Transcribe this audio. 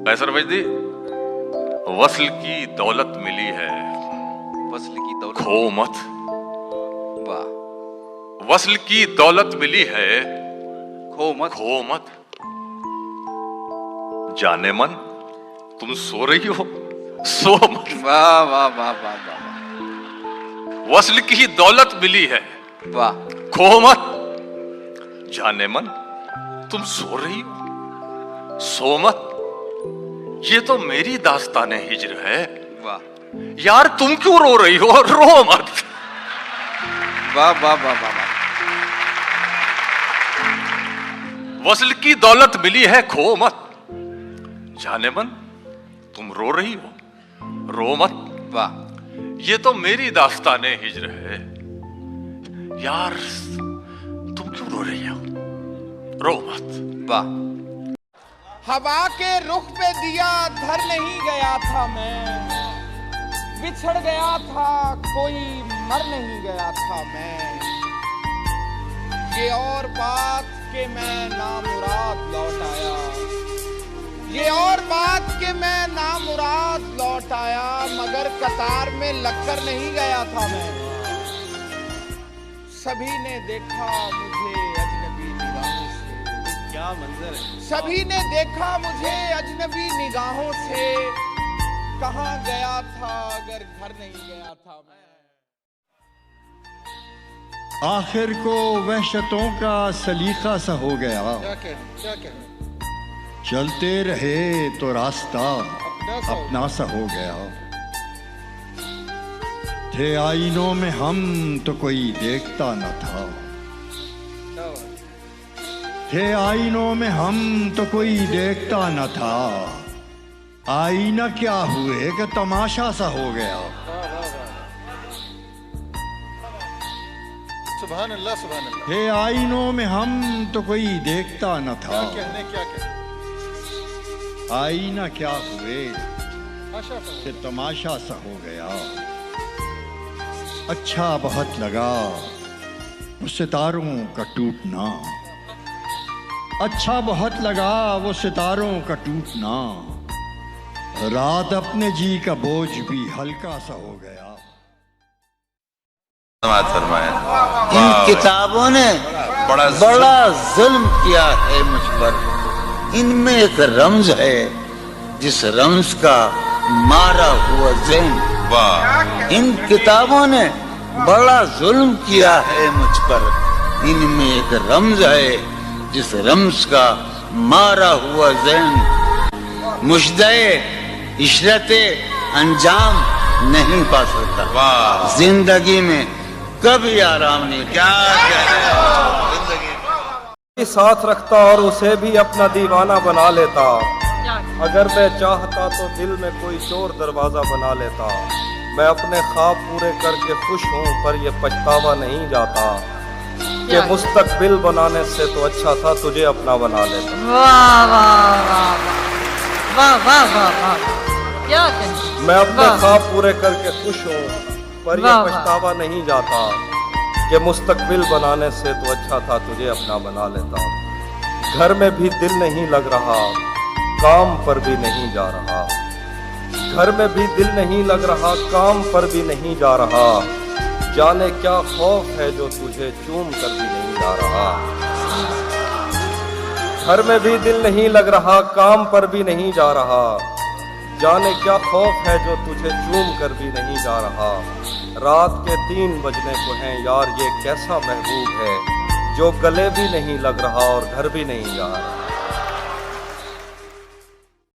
कैसर वजदी, वस्ल की दौलत मिली है, वस्ल की दौलत खो मत। वाह। वस्ल की दौलत मिली है, खो मत। खो मत। जाने मन तुम सो रही हो, सो मत। वाह वाह वाह वाह वाह। वस्ल की दौलत मिली है, वाह। खो मत। जाने मन तुम सो रही हो, सो मत। ये तो मेरी दास्ताने हिज्र है। वाह यार तुम क्यों रो रही हो, रो मत। वाह वाह वाह वाह वाह। वस्ल की दौलत मिली है, खो मत। जाने मन तुम रो रही हो, रो मत। वाह। ये तो मेरी दास्ताने हिज्र है। यार तुम क्यों रो रही हो, रो मत। वाह। हवा के रुख पे दिया धर नहीं गया था मैं, बिछड़ गया था कोई मर नहीं गया था मैं। ये और बात के मैं नामुराद लौट आया, ये और बात के मैं नामुराद लौट आया, मगर कतार में लगकर नहीं गया था मैं। सभी ने देखा मुझे अजनबी निगाहों से, क्या मंजर है। सभी ने देखा मुझे अजनबी निगाहों से, कहाँ गया था अगर घर नहीं गया था मैं। आखिर को वहशतों का सलीका सा हो गया, क्या कह चलते रहे तो रास्ता अपना सा हो गया। थे आईनों में हम तो कोई देखता न था, थे आईनों में हम तो कोई देखता न था। आईना क्या हुए कि तमाशा सा हो गया। सुभान अल्लाह सुभान अल्लाह। थे आईनों में हम तो कोई देखता न था। क्या कहने आईना क्या हुए आशा कि तमाशा सा हो गया। अच्छा बहुत लगा वो सितारों का टूटना, अच्छा बहुत लगा वो सितारों का टूटना। रात अपने जी का बोझ भी हल्का सा हो गया। इन किताबों ने बड़ा जुल्म किया है मुझ पर। इनमें एक रमज है जिस रमज का मारा हुआ ज़हन। इन किताबों ने बड़ा जुल्म किया है मुझ पर। इनमें एक रमज है जिस रमज का मारा हुआ ज़हन। मुश्दे इशरते अंजाम नहीं पा सकता। जिंदगी में कभी आराम नहीं। क्या साथ रखता और उसे भी अपना दीवाना बना लेता। अगर मैं चाहता तो दिल में कोई चोर दरवाजा बना लेता। मैं अपने ख्वाब पूरे करके खुश हूँ पर ये पछतावा नहीं जाता कि मुस्तकबिल बनाने से तो अच्छा था तुझे अपना बना लेता। वाह वाह वाह वाह वाह वाह वाह, क्या कहना। मैं अपने ख्वाब पूरे करके खुश हूँ पर ये पछतावा नहीं जाता कि मुस्तकबिल बनाने से तो अच्छा था तुझे अपना बना लेता। घर में भी दिल नहीं लग रहा, काम पर भी नहीं जा रहा। घर में भी दिल नहीं लग रहा, काम पर भी नहीं जा रहा। जाने क्या खौफ है जो तुझे चूम कर भी नहीं जा रहा। घर में भी दिल नहीं लग रहा, काम पर भी नहीं जा रहा। जाने क्या खौफ है जो तुझे चूम कर भी नहीं जा रहा। रात के 3 बजने को हैं यार, ये कैसा महबूब है जो गले भी नहीं लग रहा और घर भी नहीं जा रहा।